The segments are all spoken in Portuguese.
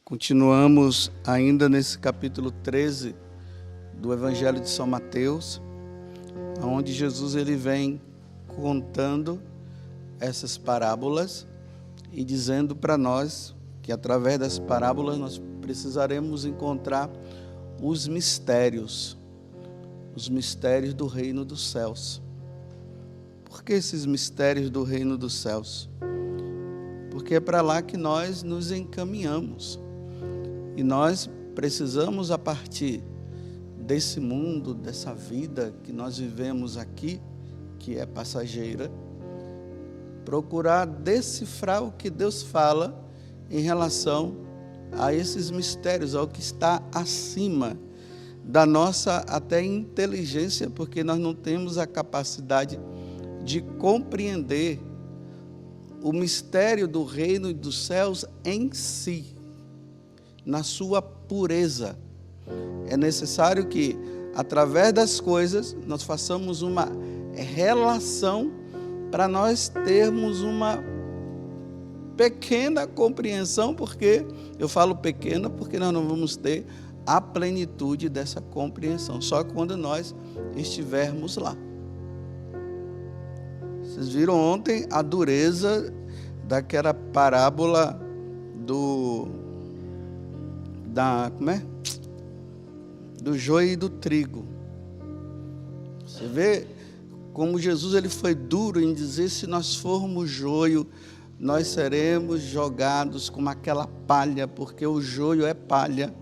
Continuamos ainda nesse capítulo 13 do Evangelho de São Mateus, onde Jesus ele vem contando essas parábolas e dizendo para nós que através das parábolas nós precisaremos encontrar os mistérios do reino dos céus. Por que esses mistérios do reino dos céus? Porque é para lá que nós nos encaminhamos. E nós precisamos, a partir desse mundo, dessa vida que nós vivemos aqui, que é passageira, procurar decifrar o que Deus fala em relação a esses mistérios, ao que está acima da nossa até inteligência, porque nós não temos a capacidade de compreender o mistério do reino dos céus em si, na sua pureza. É necessário que, através das coisas, nós façamos uma relação para nós termos uma pequena compreensão, porque eu falo pequena porque nós não vamos ter a plenitude dessa compreensão, só quando nós estivermos lá. Vocês viram ontem a dureza daquela parábola do joio e do trigo. Você vê como Jesus ele foi duro em dizer: se nós formos joio, nós seremos jogados como aquela palha, porque o joio é palha,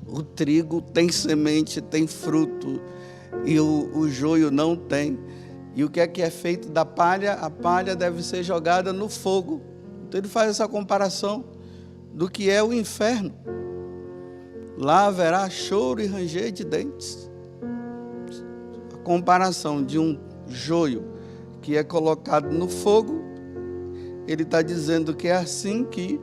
o trigo tem semente, tem fruto, e o joio não tem. E o que é feito da palha? A palha deve ser jogada no fogo. Então ele faz essa comparação do que é o inferno. Lá haverá choro e ranger de dentes. A comparação de um joio que é colocado no fogo, ele está dizendo que é assim que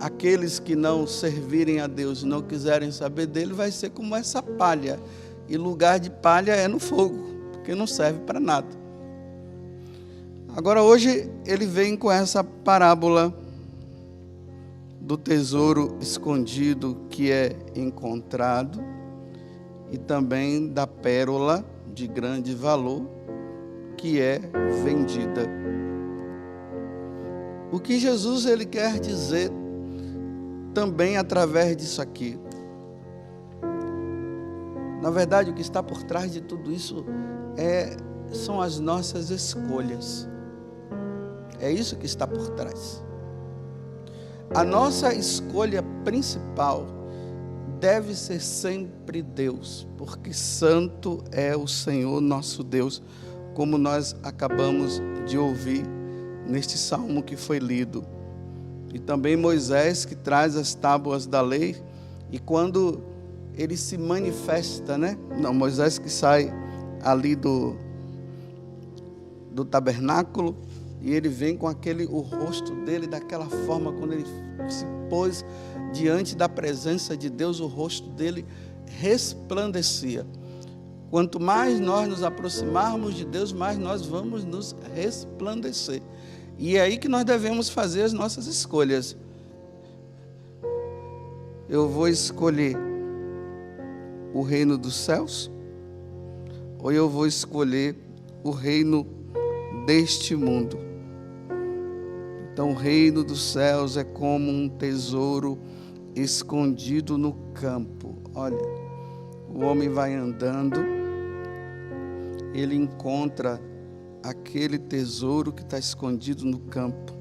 aqueles que não servirem a Deus e não quiserem saber dele, vai ser como essa palha. E lugar de palha é no fogo, porque não serve para nada. Agora hoje ele vem com essa parábola do tesouro escondido que é encontrado e também da pérola de grande valor que é vendida. O que Jesus ele quer dizer também através disso aqui? Na verdade, o que está por trás de tudo isso são as nossas escolhas. É isso que está por trás. A nossa escolha principal deve ser sempre Deus, porque santo é o Senhor nosso Deus, como nós acabamos de ouvir neste salmo que foi lido. E também Moisés, que traz as tábuas da lei, e quando ele se manifesta, Moisés que sai ali do tabernáculo, e ele vem com o rosto dele daquela forma, quando ele se pôs diante da presença de Deus, o rosto dele resplandecia. Quanto mais nós nos aproximarmos de Deus, mais nós vamos nos resplandecer. E é aí que nós devemos fazer as nossas escolhas. Eu vou escolher o reino dos céus, ou eu vou escolher o reino deste mundo? Então, o reino dos céus é como um tesouro escondido no campo. Olha, o homem vai andando, ele encontra aquele tesouro que está escondido no campo.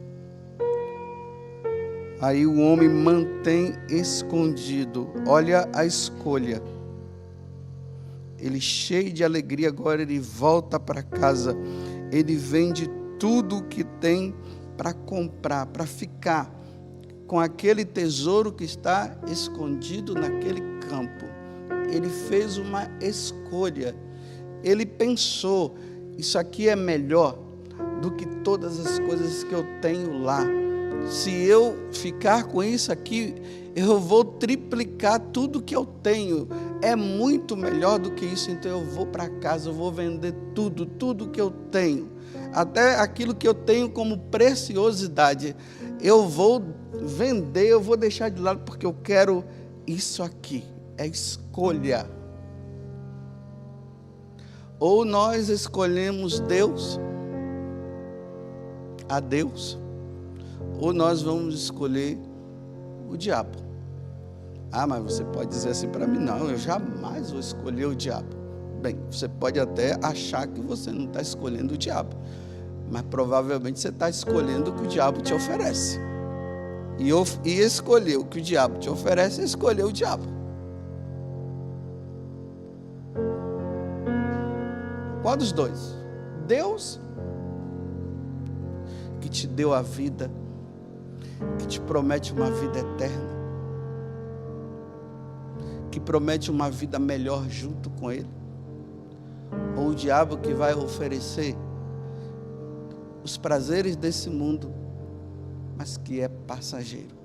Aí o homem mantém escondido. Olha a escolha. Ele, cheio de alegria, agora ele volta para casa. Ele vende tudo o que tem para comprar, para ficar com aquele tesouro que está escondido naquele campo. Ele fez uma escolha. Ele pensou: isso aqui é melhor do que todas as coisas que eu tenho lá. Se eu ficar com isso aqui, eu vou triplicar tudo que eu tenho. É muito melhor do que isso. Então eu vou para casa, eu vou vender tudo que eu tenho. Até aquilo que eu tenho como preciosidade, eu vou vender, eu vou deixar de lado porque eu quero isso aqui. É escolha. Ou nós escolhemos Deus, a Deus, ou nós vamos escolher o diabo. Ah, mas você pode dizer assim para mim, não, eu jamais vou escolher o diabo. Bem, você pode até achar que você não está escolhendo o diabo, mas provavelmente você está escolhendo o que o diabo te oferece. E escolher o que o diabo te oferece é escolher o diabo. Qual dos dois? Deus, que te deu a vida, que te promete uma vida eterna, que promete uma vida melhor junto com Ele, ou o diabo que vai oferecer os prazeres desse mundo, mas que é passageiro.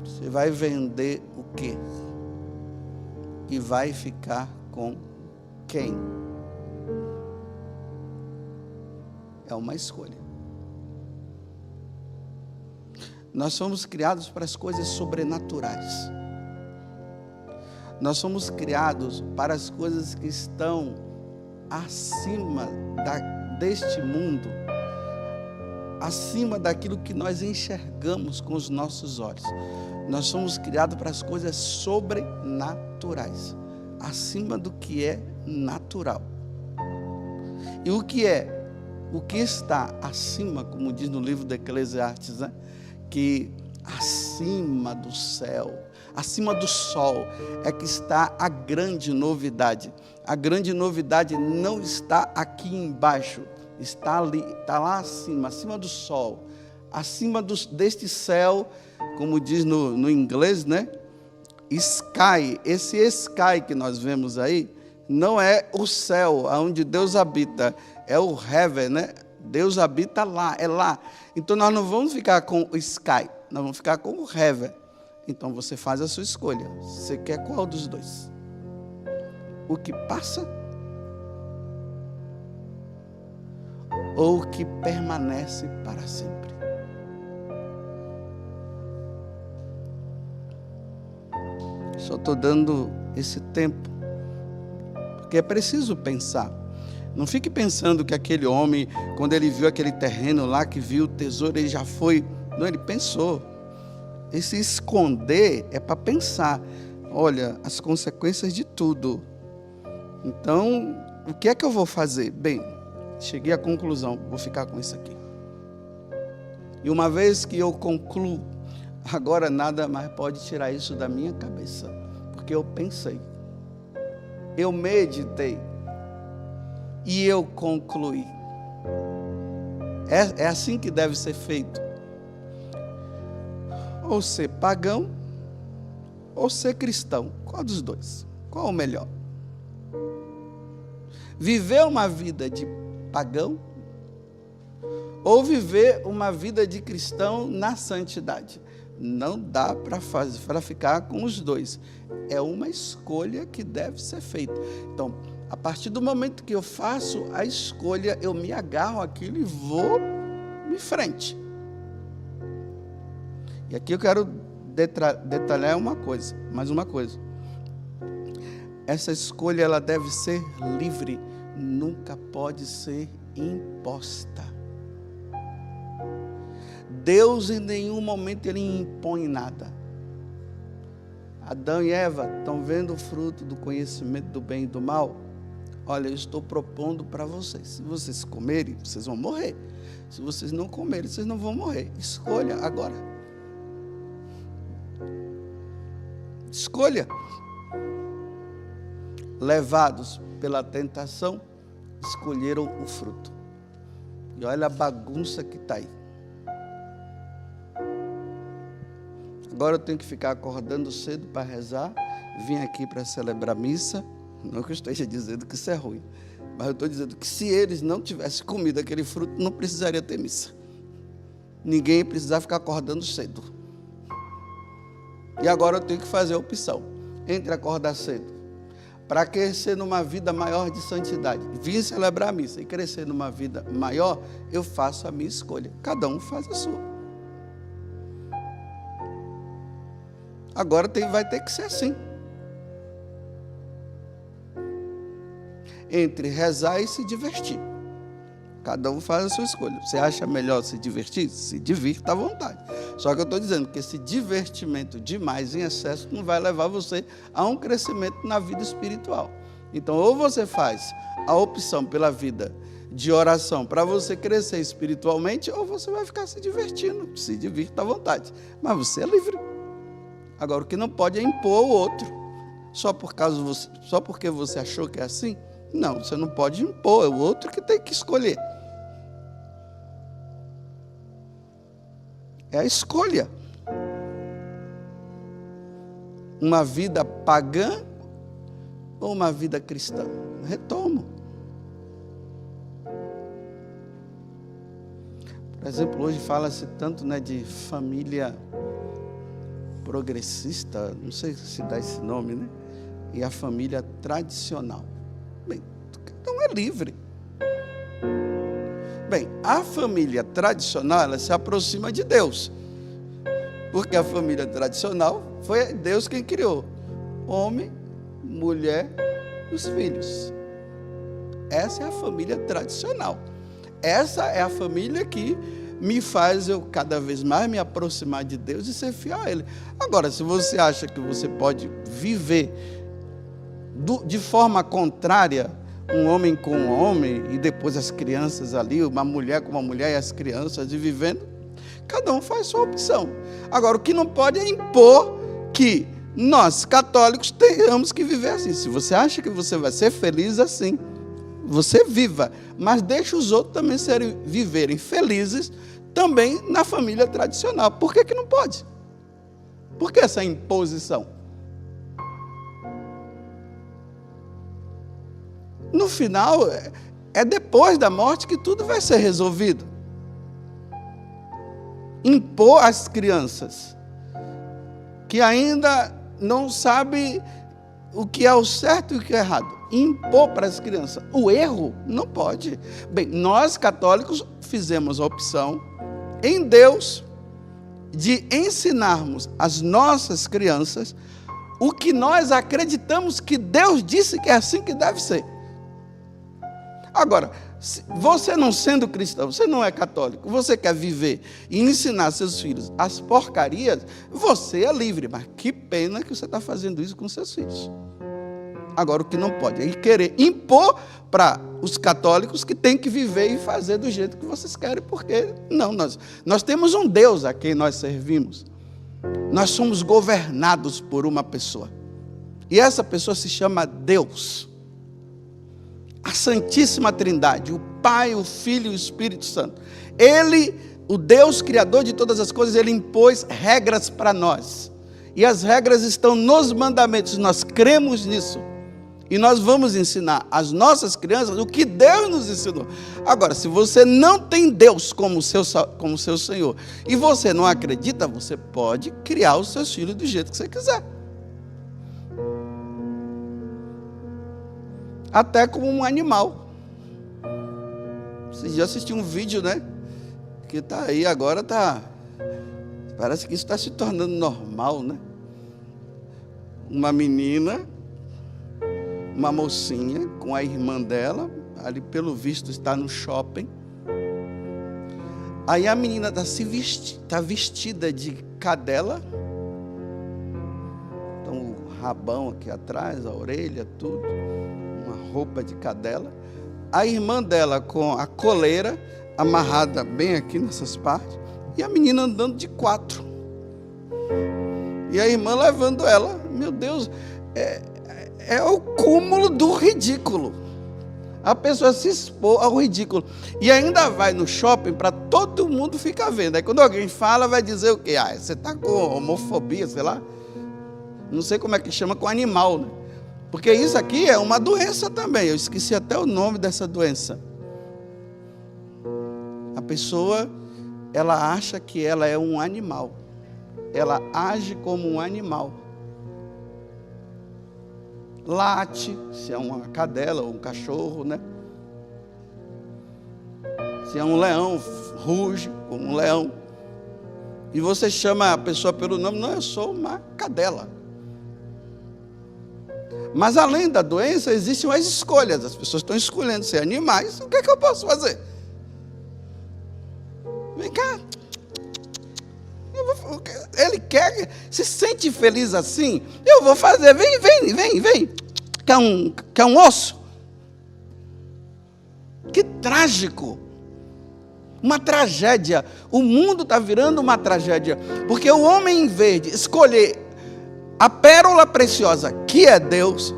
Você vai vender o quê? E vai ficar com quem? É uma escolha. Nós somos criados para as coisas sobrenaturais. Nós somos criados para as coisas que estão acima deste mundo, acima daquilo que nós enxergamos com os nossos olhos. Nós somos criados para as coisas sobrenaturais, acima do que é natural. E o que está acima, como diz no livro de Eclesiastes, né? Que acima do céu, acima do sol, é que está a grande novidade. A grande novidade não está aqui embaixo, está ali, está lá acima do sol, acima deste céu, como diz no inglês, né? Sky. Esse sky que nós vemos aí não é o céu onde Deus habita, é o heaven, né? Deus habita lá, é lá. Então nós não vamos ficar com o sky, nós vamos ficar com o heaven. Então você faz a sua escolha. Você quer qual dos dois? O que passa ou o que permanece para sempre? Só estou dando esse tempo, porque é preciso pensar. Não fique pensando que aquele homem, quando ele viu aquele terreno lá, que viu o tesouro, ele já foi. Não, ele pensou. Esse esconder é para pensar. Olha, as consequências de tudo. Então, o que é que eu vou fazer? Bem, cheguei à conclusão, vou ficar com isso aqui. E uma vez que eu concluo, agora nada mais pode tirar isso da minha cabeça. Porque eu pensei, eu meditei e eu concluí. É assim que deve ser feito. Ou ser pagão, ou ser cristão. Qual dos dois? Qual o melhor? Viver uma vida de pagão, ou viver uma vida de cristão na santidade? Não dá para ficar com os dois. É uma escolha que deve ser feita. Então, a partir do momento que eu faço a escolha, eu me agarro àquilo e vou em frente. E aqui eu quero detalhar mais uma coisa. Essa escolha, ela deve ser livre, nunca pode ser imposta. Deus em nenhum momento ele impõe nada. Adão e Eva estão vendo o fruto do conhecimento do bem e do mal? Olha, eu estou propondo para vocês. Se vocês comerem, vocês vão morrer. Se vocês não comerem, vocês não vão morrer. Escolha agora. Escolha. Levados pela tentação, escolheram o fruto. E olha a bagunça que está aí. Agora eu tenho que ficar acordando cedo para rezar, vim aqui para celebrar a missa. Não que eu esteja dizendo que isso é ruim, mas eu estou dizendo que se eles não tivessem comido aquele fruto, não precisaria ter missa. Ninguém precisava ficar acordando cedo. E agora eu tenho que fazer a opção entre acordar cedo, para crescer numa vida maior de santidade, vim celebrar a missa e crescer numa vida maior, eu faço a minha escolha. Cada um faz a sua. Agora vai ter que ser assim. Entre rezar e se divertir. Cada um faz a sua escolha. Você acha melhor se divertir? Se divirta à vontade. Só que eu estou dizendo que esse divertimento demais, em excesso, não vai levar você a um crescimento na vida espiritual. Então, ou você faz a opção pela vida de oração para você crescer espiritualmente, ou você vai ficar se divertindo. Se divirta à vontade. Mas você é livre. Agora, o que não pode é impor o outro. Só porque você achou que é assim? Não, você não pode impor, é o outro que tem que escolher. É a escolha. Uma vida pagã ou uma vida cristã? Retomo. Por exemplo, hoje fala-se tanto, de família progressista, não sei se dá esse nome, e a família tradicional. Bem, cada um é livre. Bem, a família tradicional, ela se aproxima de Deus. Porque a família tradicional foi Deus quem criou. Homem, mulher e os filhos. Essa é a família tradicional. Essa é a família que me faz eu cada vez mais me aproximar de Deus e ser fiel a Ele. Agora, se você acha que você pode viver de forma contrária, um homem com um homem, e depois as crianças ali, uma mulher com uma mulher e as crianças, e vivendo, cada um faz sua opção. Agora, o que não pode é impor que nós, católicos, tenhamos que viver assim. Se você acha que você vai ser feliz assim, você viva, mas deixe os outros também viverem felizes também na família tradicional. Por que não pode? Por que essa imposição? No final, é depois da morte que tudo vai ser resolvido. Impor às crianças que ainda não sabem o que é o certo e o que é errado, impor para as crianças o erro, não pode. Bem, nós católicos fizemos a opção em Deus de ensinarmos às nossas crianças o que nós acreditamos que Deus disse que é assim que deve ser. Agora, você não sendo cristão, você não é católico, você quer viver e ensinar seus filhos as porcarias, você é livre, mas que pena que você está fazendo isso com seus filhos. Agora, o que não pode é querer impor para os católicos que tem que viver e fazer do jeito que vocês querem, porque não, nós temos um Deus a quem nós servimos. Nós somos governados por uma pessoa, e essa pessoa se chama Deus. A Santíssima Trindade, o Pai, o Filho e o Espírito Santo. Ele, o Deus Criador de todas as coisas, Ele impôs regras para nós. E as regras estão nos mandamentos, nós cremos nisso. E nós vamos ensinar às nossas crianças o que Deus nos ensinou. Agora, se você não tem Deus como seu Senhor, e você não acredita, você pode criar os seus filhos do jeito que você quiser. Até como um animal. Você já assistiu um vídeo, que está aí agora, parece que isso está se tornando normal, Uma menina, uma mocinha com a irmã dela, ali pelo visto está no shopping. Aí a menina está vestida de cadela. Então o rabão aqui atrás, a orelha, tudo. Roupa de cadela, a irmã dela com a coleira amarrada bem aqui nessas partes, e a menina andando de 4, e a irmã levando ela. Meu Deus, é o cúmulo do ridículo. A pessoa se expor ao ridículo, e ainda vai no shopping para todo mundo ficar vendo. Aí quando alguém fala, vai dizer o quê? Você está com homofobia, sei lá, não sei como é que chama, com animal, Porque isso aqui é uma doença também. Eu esqueci até o nome dessa doença. A pessoa, ela acha que ela é um animal. Ela age como um animal. late, se é uma cadela ou um cachorro, né? Se é um leão, ruge como um leão. E você chama a pessoa pelo nome, não, eu sou uma cadela. Mas além da doença, existem as escolhas. As pessoas estão escolhendo ser animais. O que é que eu posso fazer? Vem cá. Ele quer, se sente feliz assim, eu vou fazer. Vem. Quer um osso? Que trágico. Uma tragédia. O mundo está virando uma tragédia. Porque o homem, em vez de escolher a pérola preciosa, que é Deus,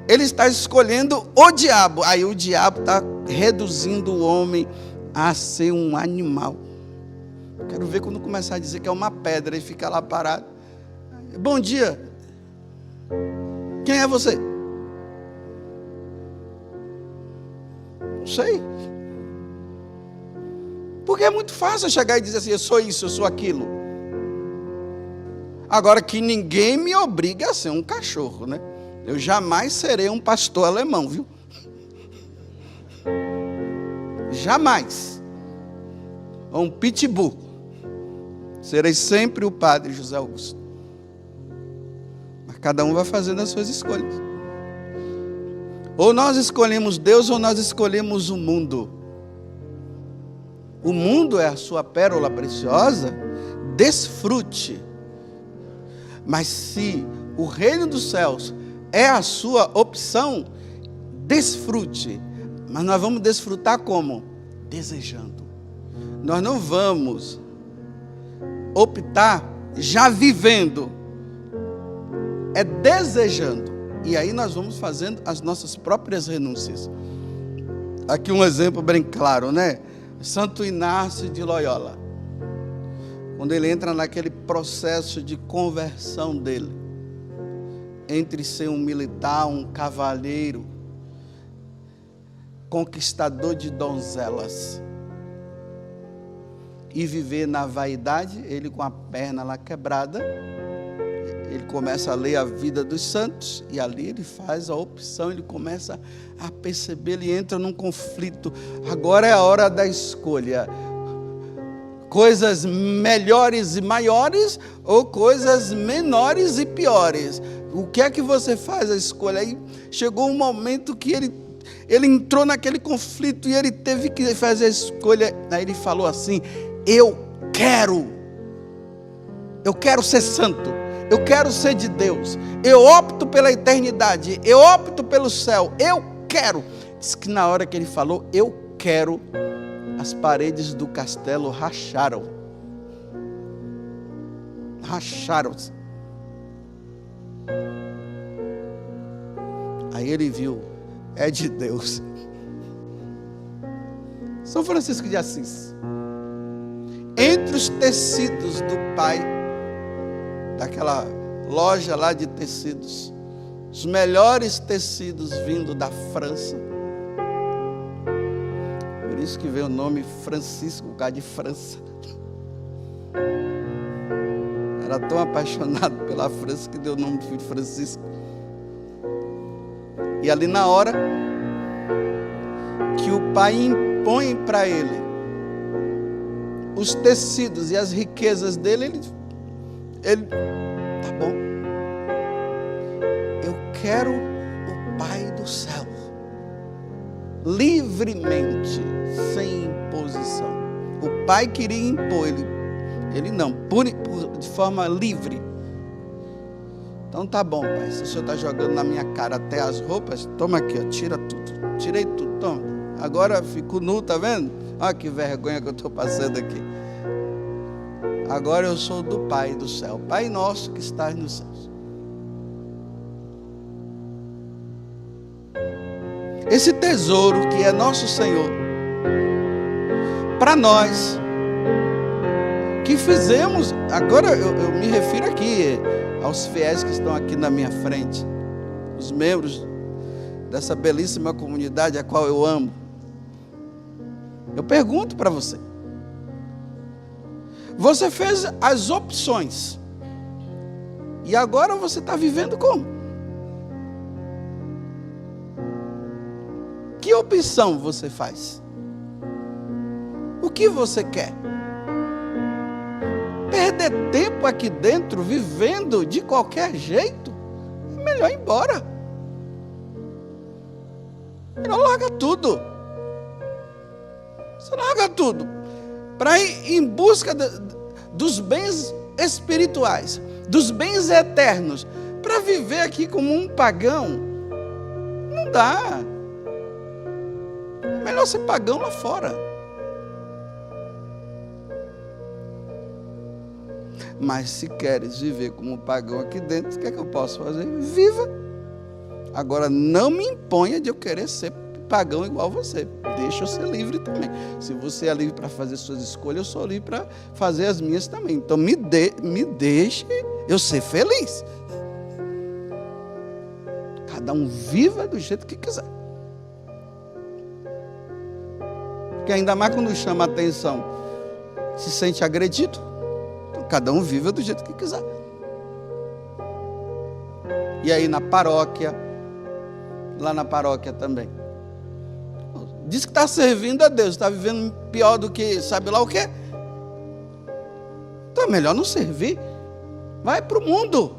ele está escolhendo o diabo. Aí o diabo está reduzindo o homem a ser um animal. Quero ver quando começar a dizer que é uma pedra e fica lá parado. Bom dia. Quem é você? Não sei. Porque é muito fácil chegar e dizer assim, eu sou isso, eu sou aquilo. Agora que ninguém me obriga a ser um cachorro, né? Eu jamais serei um pastor alemão, viu? Jamais. Ou um pitbull. Serei sempre o padre José Augusto. Mas cada um vai fazendo as suas escolhas. Ou nós escolhemos Deus ou nós escolhemos o mundo. O mundo é a sua pérola preciosa, desfrute. Mas se o reino dos céus é a sua opção, desfrute. Mas nós vamos desfrutar como? Desejando. Nós não vamos optar já vivendo. É desejando. E aí nós vamos fazendo as nossas próprias renúncias. Aqui um exemplo bem claro, né? Santo Inácio de Loyola. Quando ele entra naquele processo de conversão dele, entre ser um militar, um cavalheiro, conquistador de donzelas, e viver na vaidade, ele com a perna lá quebrada, ele começa a ler a vida dos santos, e ali ele faz a opção, ele começa a perceber, ele entra num conflito. Agora é a hora da escolha. Coisas melhores e maiores, ou coisas menores e piores. O que é que você faz a escolha? Aí chegou um momento que ele entrou naquele conflito e ele teve que fazer a escolha. Aí ele falou assim, eu quero ser santo, eu quero ser de Deus, eu opto pela eternidade, eu opto pelo céu, eu quero. Diz que na hora que ele falou, eu quero, as paredes do castelo racharam-se. Aí ele viu, é de Deus. São Francisco de Assis, entre os tecidos do pai, daquela loja lá de tecidos, os melhores tecidos vindo da França. Por isso que veio o nome Francisco, por causa de França. Era tão apaixonado pela França que deu o nome de Francisco. E ali na hora que o pai impõe para ele os tecidos e as riquezas dele, ele tá bom. Eu quero o Pai do céu, livremente, sem imposição. O pai queria impor, ele não, de forma livre. Então tá bom, pai, se o senhor está jogando na minha cara até as roupas, toma aqui, ó, tira tudo. Tirei tudo, toma. Agora fico nu, tá vendo? Olha que vergonha que eu estou passando aqui. Agora eu sou do Pai do céu, Pai nosso que estás nos céus. Esse tesouro que é nosso Senhor, para nós que fizemos, agora eu me refiro aqui aos fiéis que estão aqui na minha frente, os membros dessa belíssima comunidade a qual eu amo. Eu pergunto para você, você fez as opções, e agora você está vivendo como? que opção você faz? O que você quer? Perder tempo aqui dentro, vivendo de qualquer jeito? É melhor ir embora. Melhor larga tudo. Você larga tudo para ir em busca dos bens espirituais, dos bens eternos, para viver aqui como um pagão. Não dá. É melhor ser pagão lá fora. Mas se queres viver como um pagão aqui dentro, o que é que eu posso fazer? Viva. Agora não me imponha de eu querer ser pagão igual você. Deixa eu ser livre também. Se você é livre para fazer suas escolhas, eu sou livre para fazer as minhas também. Então me deixe eu ser feliz. Cada um viva do jeito que quiser. Porque ainda mais quando chama a atenção, se sente agredido. Então cada um viva do jeito que quiser. E aí na paróquia, lá na paróquia também. Diz que está servindo a Deus, está vivendo pior do que sabe lá o quê? Então é melhor não servir. Vai para o mundo.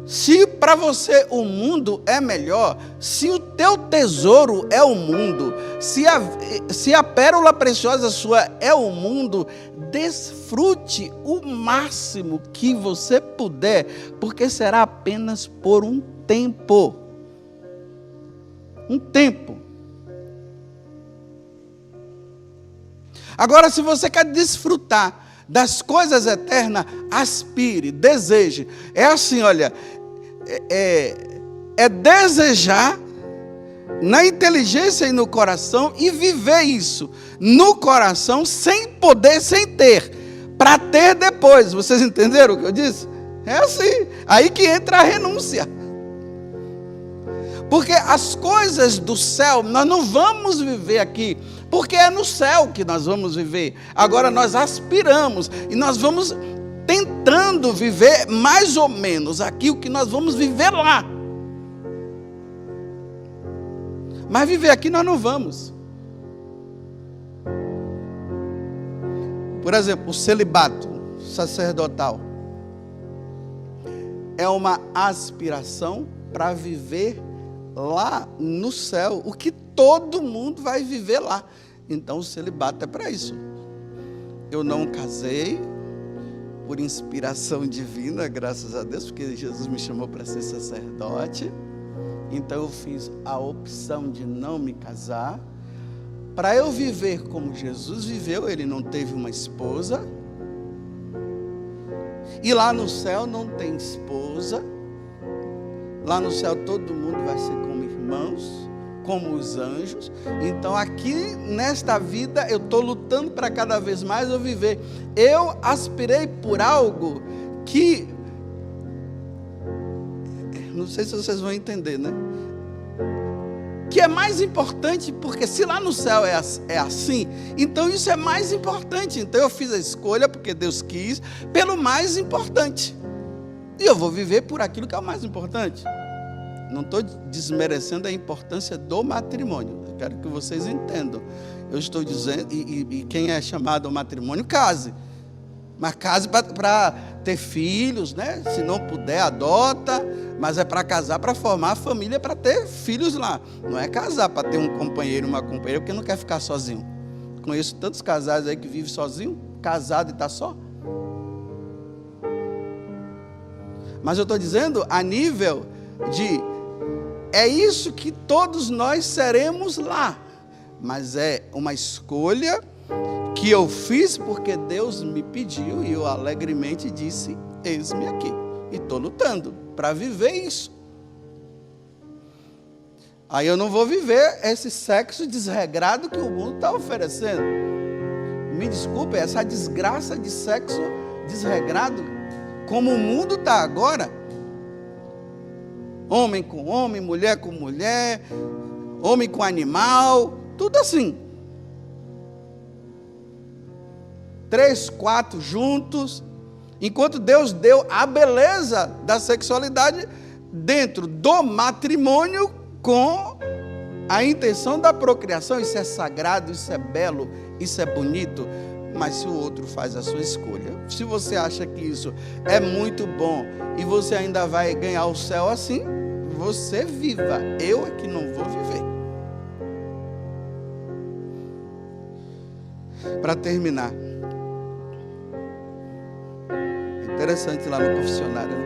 Se para você o mundo é melhor, se o teu tesouro é o mundo, se a pérola preciosa sua é o mundo, desfrute o máximo que você puder, porque será apenas por um tempo. Um tempo. Agora, se você quer desfrutar das coisas eternas, aspire, deseje. É assim, olha, é desejar na inteligência e no coração e viver isso no coração sem poder, sem ter, para ter depois. Vocês entenderam o que eu disse? É assim, aí que entra a renúncia. Porque as coisas do céu, nós não vamos viver aqui, porque é no céu que nós vamos viver. Agora nós aspiramos e nós vamos tentando viver mais ou menos aqui o que nós vamos viver lá. Mas viver aqui nós não vamos. Por exemplo, o celibato sacerdotal é uma aspiração para viver lá no céu, o que todo mundo vai viver lá. Então o celibato é para isso. Eu não casei por inspiração divina, graças a Deus, porque Jesus me chamou para ser sacerdote. Então eu fiz a opção de não me casar, para eu viver como Jesus viveu. Ele não teve uma esposa, e lá no céu não tem esposa. Lá no céu todo mundo vai ser como irmãos, como os anjos. Então aqui nesta vida eu estou lutando para cada vez mais eu viver. Eu aspirei por algo que, não sei se vocês vão entender, né? Que é mais importante, porque se lá no céu é assim, então isso é mais importante. Então eu fiz a escolha, porque Deus quis, pelo mais importante. E eu vou viver por aquilo que é o mais importante. Não estou desmerecendo a importância do matrimônio. Eu quero que vocês entendam. Eu estou dizendo, e quem é chamado ao matrimônio, case. Mas case para ter filhos, né? Se não puder, adota. Mas é para casar, para formar a família, para ter filhos lá. Não é casar para ter um companheiro, uma companheira, porque não quer ficar sozinho. Conheço tantos casais aí que vivem sozinho, casado e está só. Mas eu estou dizendo a nível de... É isso que todos nós seremos lá. Mas é uma escolha que eu fiz porque Deus me pediu e eu alegremente disse, eis-me aqui. E estou lutando para viver isso. Aí eu não vou viver esse sexo desregrado que o mundo está oferecendo. Me desculpe, essa desgraça de sexo desregrado, como o mundo está agora. Homem com homem, mulher com mulher, homem com animal, tudo assim. 3, 4 juntos. Enquanto Deus deu a beleza da sexualidade dentro do matrimônio com a intenção da procriação. Isso é sagrado, isso é belo, isso é bonito. Mas se o outro faz a sua escolha, se você acha que isso é muito bom e você ainda vai ganhar o céu assim, você viva. Eu é que não vou viver. Para terminar, interessante lá no confessionário, né?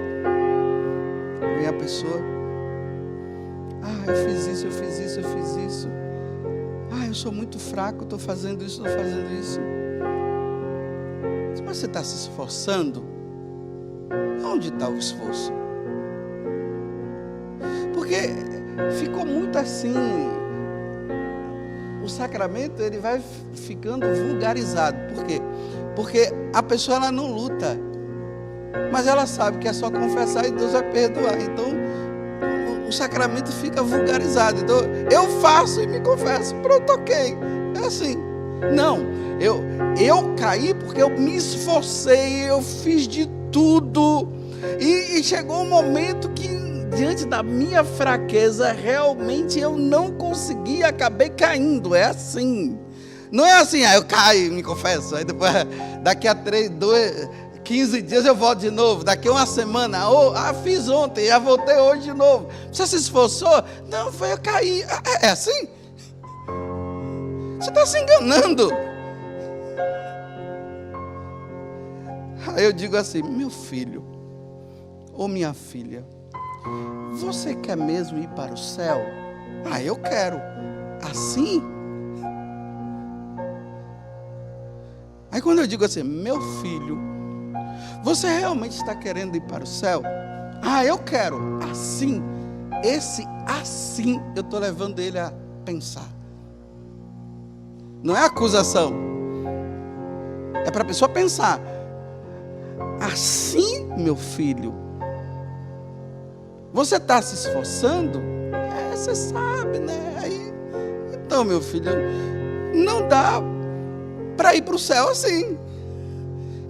Vem a pessoa, eu fiz isso, eu fiz isso, eu fiz isso. Eu sou muito fraco, estou fazendo isso, estou fazendo isso. Mas você está se esforçando? Onde está o esforço? Porque ficou muito assim. O sacramento ele vai ficando vulgarizado. Por quê? Porque a pessoa ela não luta, mas ela sabe que é só confessar e Deus vai perdoar. Então o sacramento fica vulgarizado. Então eu faço e me confesso, pronto, ok. É assim. Não, eu caí porque eu me esforcei, eu fiz de tudo e chegou um momento que diante da minha fraqueza realmente eu não consegui, acabei caindo. É assim. Não é assim, eu caio, me confesso, aí depois daqui a 15 dias eu volto de novo, daqui a uma semana, fiz ontem, já voltei hoje de novo. Você se esforçou? Não, foi eu caí. É assim? Você está se enganando. Aí eu digo assim, meu filho ou minha filha, você quer mesmo ir para o céu? Eu quero. Assim? Aí quando eu digo assim, meu filho, você realmente está querendo ir para o céu? Eu quero. Assim, esse assim, eu estou levando ele a pensar. Não é acusação. É para a pessoa pensar. Assim, meu filho, você está se esforçando? Você sabe, né? Então, meu filho, não dá para ir para o céu assim.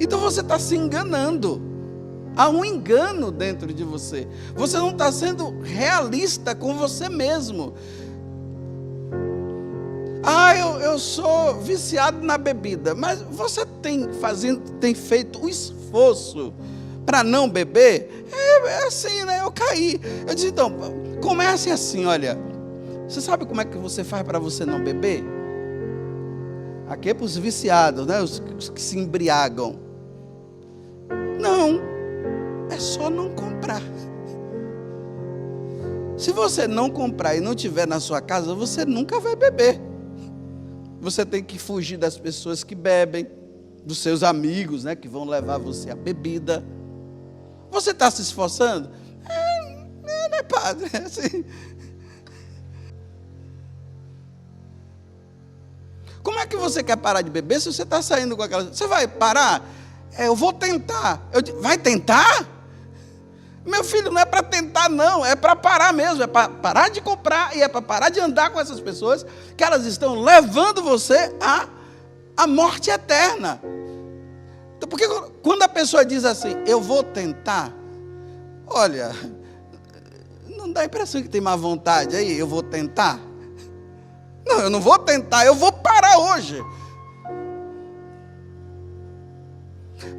Então você está se enganando. Há um engano dentro de você. Você não está sendo realista com você mesmo. Eu sou viciado na bebida, mas você tem feito o esforço para não beber? É assim, né? Eu caí. Eu disse, então, comece assim, olha. Você sabe como é que você faz para você não beber? Aqui é para os viciados, né? Os que se embriagam. Não, é só não comprar. Se você não comprar e não tiver na sua casa, você nunca vai beber. Você tem que fugir das pessoas que bebem, dos seus amigos, né, que vão levar você a bebida. Você está se esforçando? Né, padre? É assim. Como é que você quer parar de beber se você está saindo com aquela... Você vai parar? Eu vou tentar. Vai tentar? Meu filho, não é para tentar não, é para parar mesmo, é para parar de comprar e é para parar de andar com essas pessoas que elas estão levando você à morte eterna. Então, porque quando a pessoa diz assim, eu vou tentar, olha, não dá a impressão que tem má vontade aí, eu vou tentar? Não, eu não vou tentar, eu vou parar hoje.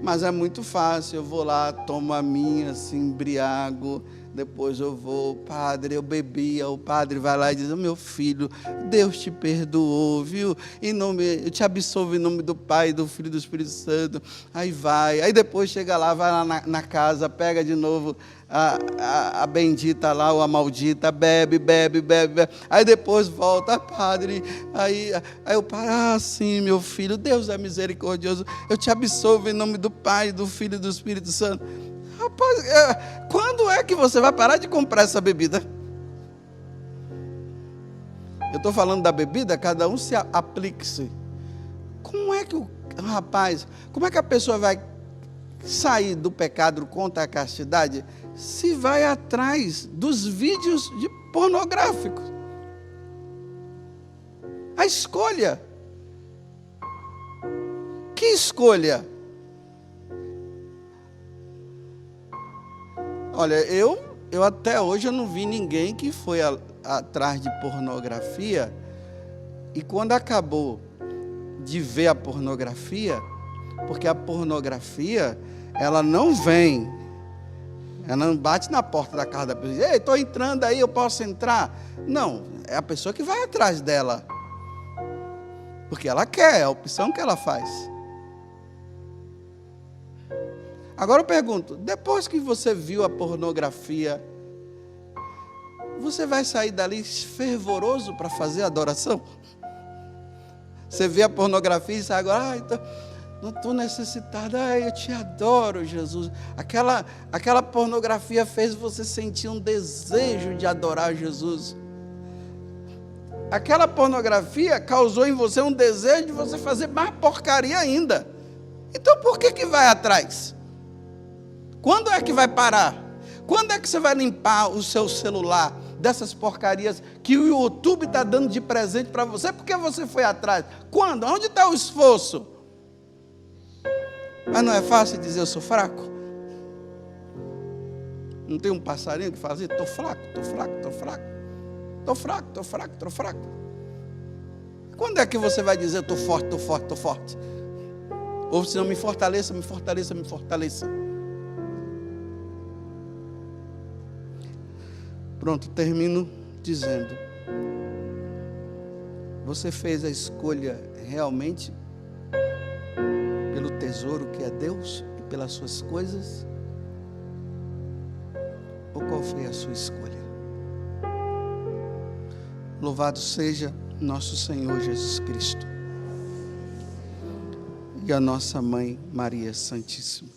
Mas é muito fácil, eu vou lá, tomo a minha, se embriago, depois eu vou, padre, eu bebia, o padre vai lá e diz, meu filho, Deus te perdoou, viu? Eu te absolvo em nome do Pai, do Filho e do Espírito Santo. Aí vai, aí depois chega lá, vai lá na casa, pega de novo a bendita lá, ou a maldita, bebe. Aí depois volta, padre, aí o padre, sim, meu filho, Deus é misericordioso, eu te absolvo em nome do Pai, do Filho e do Espírito Santo. Rapaz, quando é que você vai parar de comprar essa bebida? Eu estou falando da bebida, cada um se aplique-se. Como é que a pessoa vai sair do pecado contra a castidade se vai atrás dos vídeos de pornográficos? A escolha. Que escolha? Olha, eu eu até hoje eu não vi ninguém que foi atrás de pornografia e quando acabou de ver a pornografia, porque a pornografia, ela não vem, ela não bate na porta da casa da pessoa e diz, ei, estou entrando aí, eu posso entrar? Não, é a pessoa que vai atrás dela, porque ela quer, é a opção que ela faz. Agora eu pergunto, depois que você viu a pornografia, você vai sair dali fervoroso para fazer adoração? Você vê a pornografia e sai agora, não estou necessitado, eu te adoro, Jesus. Aquela pornografia fez você sentir um desejo de adorar Jesus. Aquela pornografia causou em você um desejo de você fazer mais porcaria ainda. Então por que vai atrás? Quando é que vai parar? Quando é que você vai limpar o seu celular dessas porcarias que o YouTube está dando de presente para você? Porque você foi atrás. Quando? Onde está o esforço? Mas não é fácil dizer eu sou fraco? Não tem um passarinho que faz isso? Estou fraco, estou fraco, estou fraco. Estou fraco, estou fraco, estou fraco. Quando é que você vai dizer estou forte, estou forte, estou forte? Ou se não, me fortaleça, me fortaleça, me fortaleça. Pronto, termino dizendo, você fez a escolha realmente pelo tesouro que é Deus e pelas suas coisas? Ou qual foi a sua escolha? Louvado seja nosso Senhor Jesus Cristo e a nossa Mãe Maria Santíssima.